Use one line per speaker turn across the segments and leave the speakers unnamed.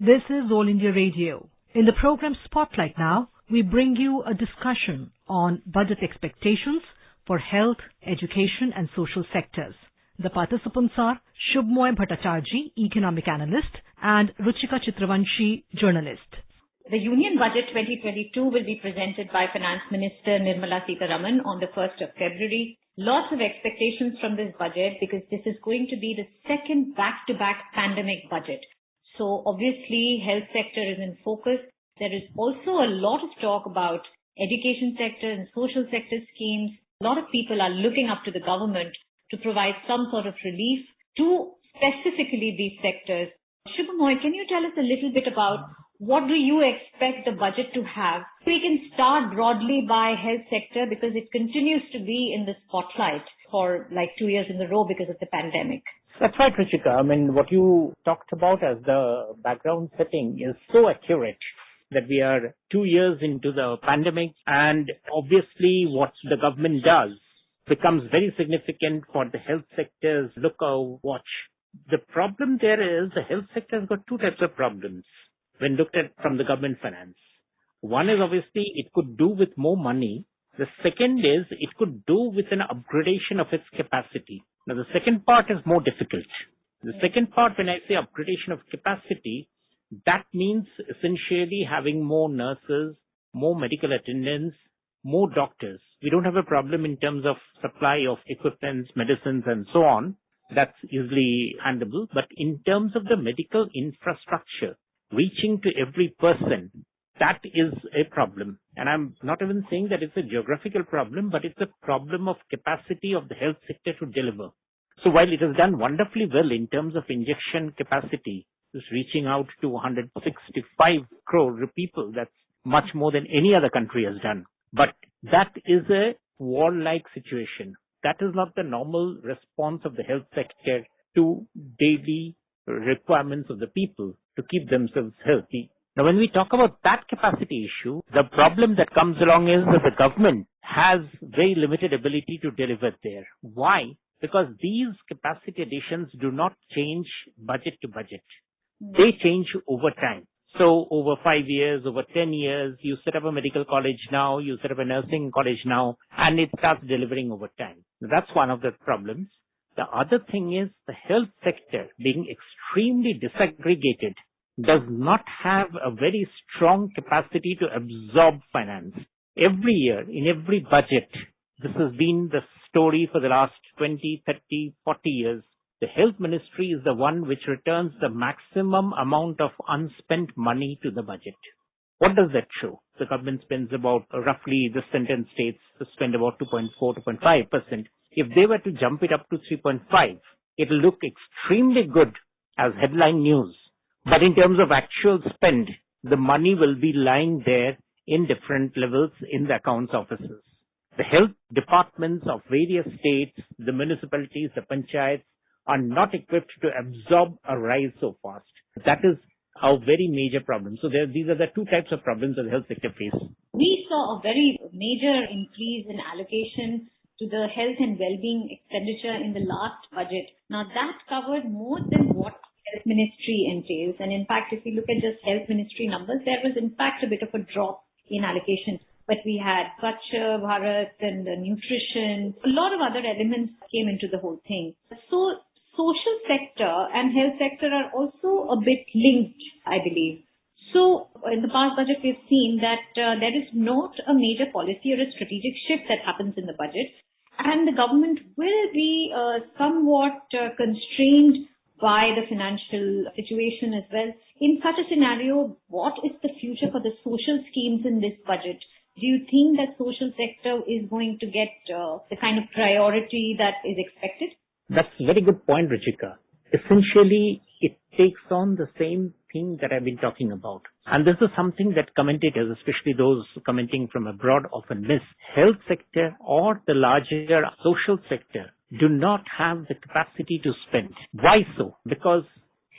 This is All India Radio. In the program Spotlight now, we bring you a discussion on budget expectations for health, education and social sectors. The participants are Shubhmoy Bhattacharjee, economic analyst, and Ruchika Chitravanshi, journalist.
The Union Budget 2022 will be presented by Finance Minister Nirmala Sitharaman on the 1st of February. Lots of expectations from this budget because this is going to be the second back-to-back pandemic budget. So obviously, health sector is in focus. There is also a lot of talk about education sector and social sector schemes. A lot of people are looking up to the government to provide some sort of relief to specifically these sectors. Shubhamoy, can you tell us a little bit about what do you expect the budget to have? We can start broadly by health sector because it continues to be in the spotlight for like 2 years in a row because of the pandemic.
That's right, Ruchika. I mean, what you talked about as the background setting is so accurate that we are 2 years into the pandemic, and obviously what the government does becomes very significant for the health sector's lookout watch. The problem there is the health sector has got two types of problems when looked at from the government finance. One is obviously it could do with more money. The second is it could do with an upgradation of its capacity. Now, the second part is more difficult. The second part, when I say upgradation of capacity, that means essentially having more nurses, more medical attendants, more doctors. We don't have a problem in terms of supply of equipment, medicines, and so on. That's easily handleable. But in terms of the medical infrastructure, reaching to every person, that is a problem. And I'm not even saying that it's a geographical problem, but it's a problem of capacity of the health sector to deliver. So while it has done wonderfully well in terms of injection capacity, it's reaching out to 165 crore people. That's much more than any other country has done. But that is a war-like situation. That is not the normal response of the health sector to daily requirements of the people to keep themselves healthy. Now, when we talk about that capacity issue, the problem that comes along is that the government has very limited ability to deliver there. Why? Because these capacity additions do not change budget to budget. They change over time. So over 5 years, over 10 years, you set up a medical college now, you set up a nursing college now, and it starts delivering over time. That's one of the problems. The other thing is the health sector being extremely disaggregated does not have a very strong capacity to absorb finance. Every year, in every budget, this has been the story for the last 20, 30, 40 years. The health ministry is the one which returns the maximum amount of unspent money to the budget. What does that show? The government spends about roughly, the sentence states to spend about 2.4, 2.5%. If they were to jump it up to 3.5, it will look extremely good as headline news. But in terms of actual spend, the money will be lying there in different levels in the accounts offices. The health departments of various states, the municipalities, the panchayats are not equipped to absorb a rise so fast. That is a very major problem. So these are the two types of problems that the health sector faces.
We saw a very major increase in allocation to the health and well-being expenditure in the last budget. Now that covered more than what health ministry entails. And in fact, if you look at just health ministry numbers, there was in fact a bit of a drop in allocation. But we had Swachh Bharat and nutrition. A lot of other elements came into the whole thing. So social sector and health sector are also a bit linked, I believe. So in the past budget, we've seen that there is not a major policy or a strategic shift that happens in the budget. And the government will be somewhat constrained by the financial situation as well. In such a scenario, what is the future for the social schemes in this budget? Do you think that social sector is going to get the kind of priority that is expected?
That's a very good point, Ruchika. Essentially, it takes on the same thing that I've been talking about. And this is something that commentators, especially those commenting from abroad, often miss. Health sector or the larger social sector do not have the capacity to spend. Why so? Because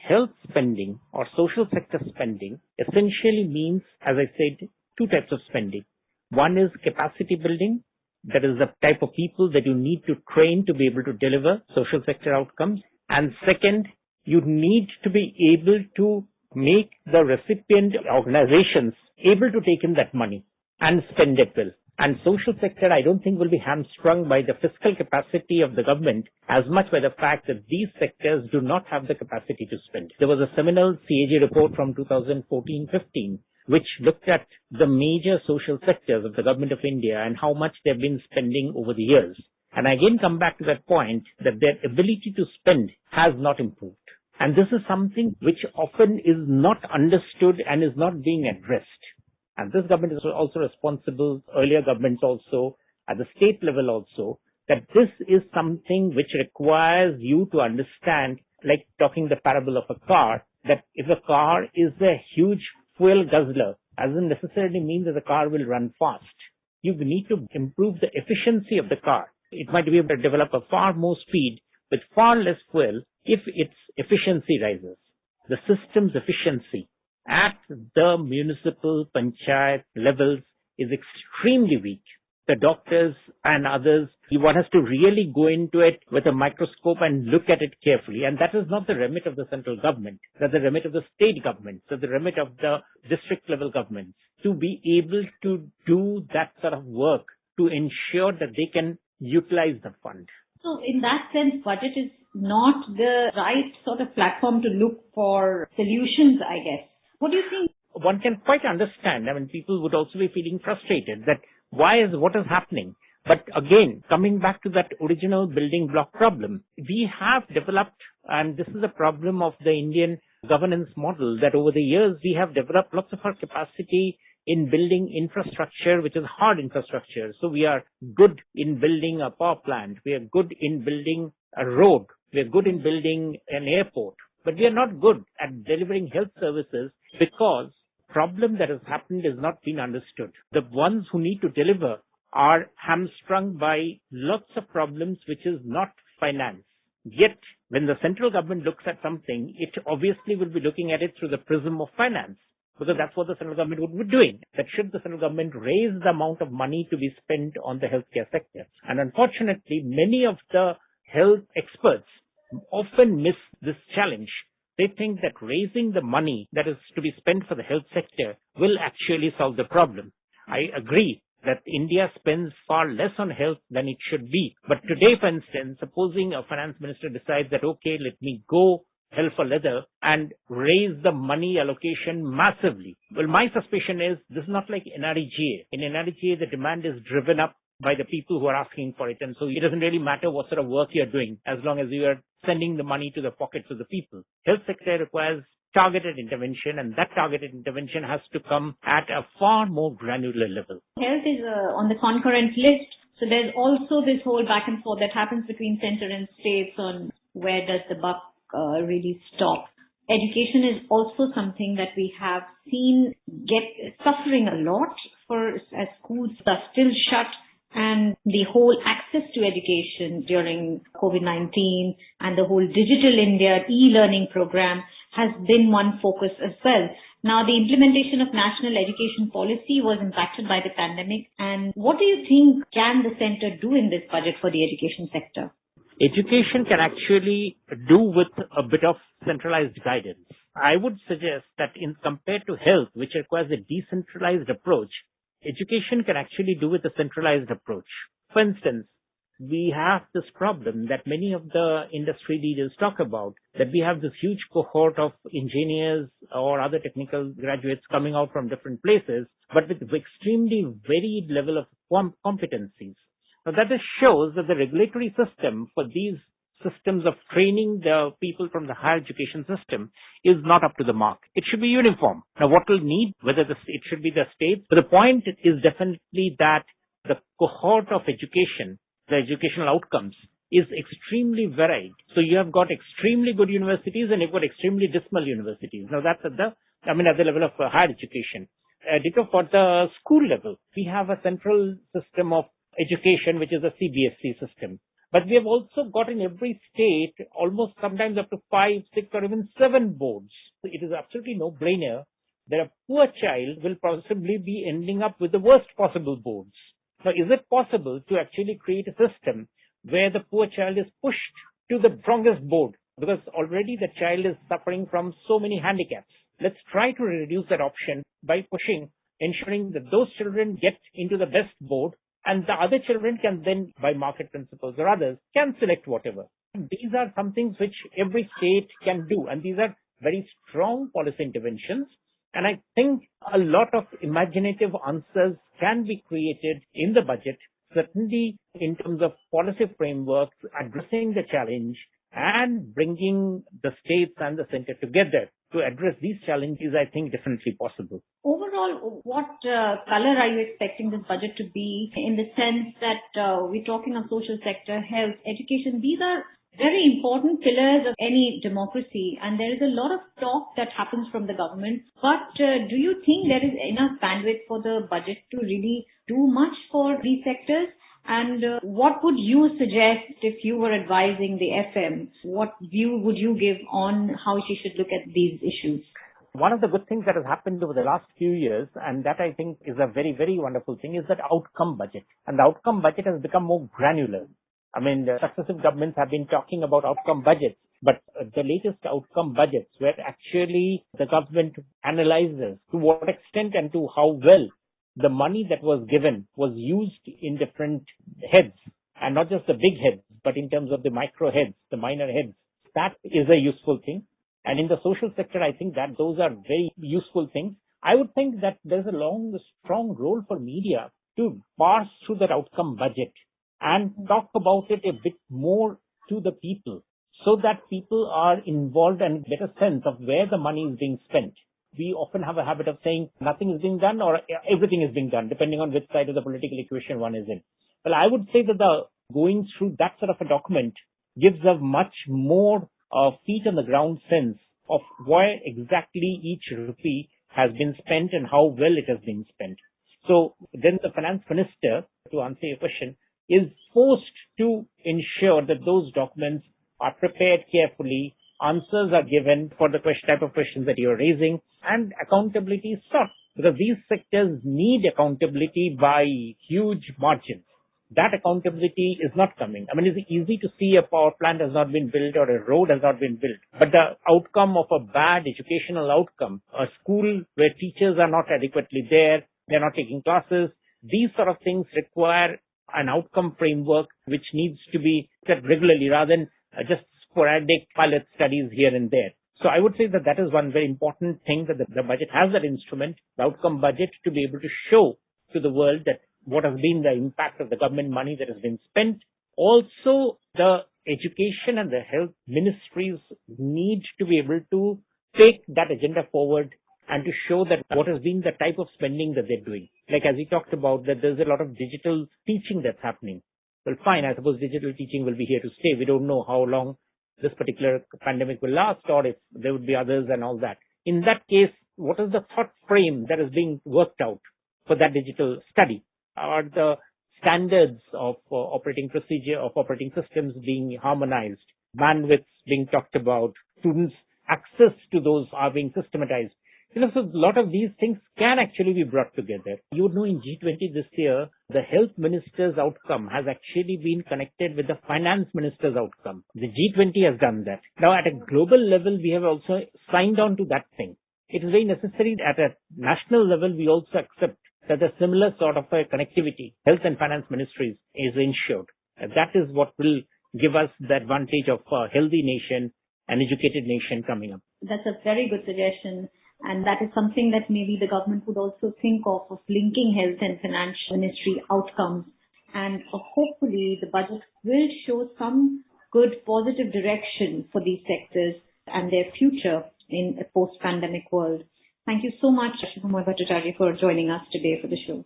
health spending or social sector spending essentially means, as I said, two types of spending. One is capacity building. That is the type of people that you need to train to be able to deliver social sector outcomes. And second, you need to be able to make the recipient organizations able to take in that money and spend it well. And social sector, I don't think, will be hamstrung by the fiscal capacity of the government as much by the fact that these sectors do not have the capacity to spend. There was a seminal CAG report from 2014-15 which looked at the major social sectors of the government of India and how much they've been spending over the years. And I again come back to that point that their ability to spend has not improved. And this is something which often is not understood and is not being addressed. And this government is also responsible, earlier governments also, at the state level also, that this is something which requires you to understand, like talking the parable of a car, that if a car is a huge fuel guzzler, doesn't necessarily mean that the car will run fast. You need to improve the efficiency of the car. It might be able to develop a far more speed with far less fuel if its efficiency rises. The system's efficiency at the municipal panchayat levels is extremely weak. The doctors and others, one has to really go into it with a microscope and look at it carefully. And that is not the remit of the central government. That's the remit of the state government. That's the remit of the district level governments to be able to do that sort of work to ensure that they can utilize the fund.
So in that sense, budget is not the right sort of platform to look for solutions, I guess. What do you think?
One can quite understand. I mean, people would also be feeling frustrated that what is happening? But again, coming back to that original building block problem, we have developed, and this is a problem of the Indian governance model, that over the years we have developed lots of our capacity in building infrastructure, which is hard infrastructure. So we are good in building a power plant. We are good in building a road. We are good in building an airport. But we are not good at delivering health services because the problem that has happened is not being understood. The ones who need to deliver are hamstrung by lots of problems which is not finance. Yet, when the central government looks at something, it obviously will be looking at it through the prism of finance. Because that's what the central government would be doing. That should the central government raise the amount of money to be spent on the healthcare sector. And unfortunately, many of the health experts often miss this challenge. They think that raising the money that is to be spent for the health sector will actually solve the problem. I agree that India spends far less on health than it should be. But today, for instance, supposing a finance minister decides that, okay, let me go hell for leather and raise the money allocation massively. Well, my suspicion is this is not like NREGA. In NREGA, the demand is driven up by the people who are asking for it. And so it doesn't really matter what sort of work you're doing as long as you are sending the money to the pockets of the people. Health sector requires targeted intervention, and that targeted intervention has to come at a far more granular level.
Health is on the concurrent list. So there's also this whole back and forth that happens between center and states on where does the buck really stop. Education is also something that we have seen suffering a lot as schools are still shut, and the whole access to education during COVID-19 and the whole Digital India e-learning program has been one focus as well. Now, the implementation of national education policy was impacted by the pandemic. And what do you think can the center do in this budget for the education sector?
Education can actually do with a bit of centralized guidance. I would suggest that compared to health, which requires a decentralized approach, education can actually do with a centralized approach. For instance, we have this problem that many of the industry leaders talk about, that we have this huge cohort of engineers or other technical graduates coming out from different places, but with extremely varied level of competencies. Now that just shows that the regulatory system for these systems of training the people from the higher education system is not up to the mark. It should be uniform. Now what will need, whether it should be the states, but the point is definitely that the cohort of education, the educational outcomes, is extremely varied. So you have got extremely good universities and you've got extremely dismal universities. Now that's at the level of higher education. Ditto for the school level. We have a central system of education, which is a CBSC system. But we have also got in every state almost sometimes up to 5, 6 or even 7 boards. So it is absolutely no-brainer that a poor child will possibly be ending up with the worst possible boards. Now, is it possible to actually create a system where the poor child is pushed to the strongest board? Because already the child is suffering from so many handicaps. let's try to reduce that option by ensuring that those children get into the best board and the other children can then, by market principles or others, can select whatever. These are some things which every state can do, and these are very strong policy interventions. And I think a lot of imaginative answers can be created in the budget, certainly in terms of policy frameworks, addressing the challenge and bringing the states and the center together to address these challenges, I think definitely possible.
Overall, what color are you expecting this budget to be, in the sense that we're talking of social sector, health, education? These are very important pillars of any democracy, and there is a lot of talk that happens from the government. But do you think there is enough bandwidth for the budget to really do much for these sectors? And what would you suggest if you were advising the FM? What view would you give on how she should look at these issues?
One of the good things that has happened over the last few years, and that I think is a very, very wonderful thing, is that outcome budget. And the outcome budget has become more granular. I mean, the successive governments have been talking about outcome budgets, but the latest outcome budgets, where actually the government analyzes to what extent and to how well the money that was given was used in different heads, and not just the big heads, but in terms of the micro heads, the minor heads. That is a useful thing. And in the social sector, I think that those are very useful things. I would think that there's a strong role for media to parse through that outcome budget and talk about it a bit more to the people, so that people are involved and get a sense of where the money is being spent. We often have a habit of saying nothing is being done or everything is being done, depending on which side of the political equation one is in. Well, I would say that going through that sort of a document gives a much more feet on the ground sense of where exactly each rupee has been spent and how well it has been spent. So then the finance minister, to answer your question, is forced to ensure that those documents are prepared carefully, answers are given for the type of questions that you're raising, and accountability is sought, because these sectors need accountability by huge margins. That accountability is not coming. I mean, it's easy to see a power plant has not been built or a road has not been built, but the outcome of a bad educational outcome, a school where teachers are not adequately there, they're not taking classes, these sort of things require an outcome framework which needs to be set regularly rather than just sporadic pilot studies here and there. So I would say that that is one very important thing, that the budget has that instrument, the outcome budget, to be able to show to the world that what has been the impact of the government money that has been spent. Also, the education and the health ministries need to be able to take that agenda forward and to show that what has been the type of spending that they're doing. Like as we talked about, that there's a lot of digital teaching that's happening. Well, fine, I suppose digital teaching will be here to stay. We don't know how long this particular pandemic will last, or if there would be others and all that. In that case, what is the thought frame that is being worked out for that digital study? Are the standards of operating procedure, of operating systems being harmonized, bandwidths being talked about, students' access to those are being systematized? So a lot of these things can actually be brought together. You would know in G20 this year, the health minister's outcome has actually been connected with the finance minister's outcome. The G20 has done that. Now at a global level, we have also signed on to that thing. It is very necessary at a national level, we also accept that a similar sort of a connectivity, health and finance ministries, is ensured. That is what will give us the advantage of a healthy nation, an educated nation coming up.
That's a very good suggestion. And that is something that maybe the government would also think of linking health and finance ministry outcomes. And hopefully the budget will show some good positive direction for these sectors and their future in a post-pandemic world. Thank you so much, Shubhamoy Bhattacharjee, for joining us today for the show.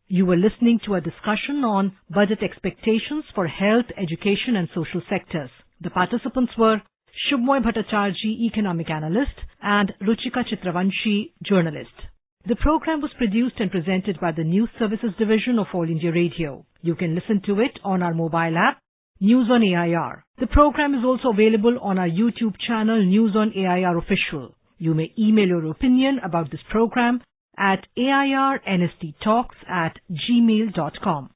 You were listening to a discussion on budget expectations for health, education and social sectors. The participants were Shubhamoy Bhattacharjee, economic analyst, and Ruchika Chitravanshi, journalist. The program was produced and presented by the News Services Division of All India Radio. You can listen to it on our mobile app, News on AIR. The program is also available on our YouTube channel, News on AIR Official. You may email your opinion about this program at airnsttalks@gmail.com.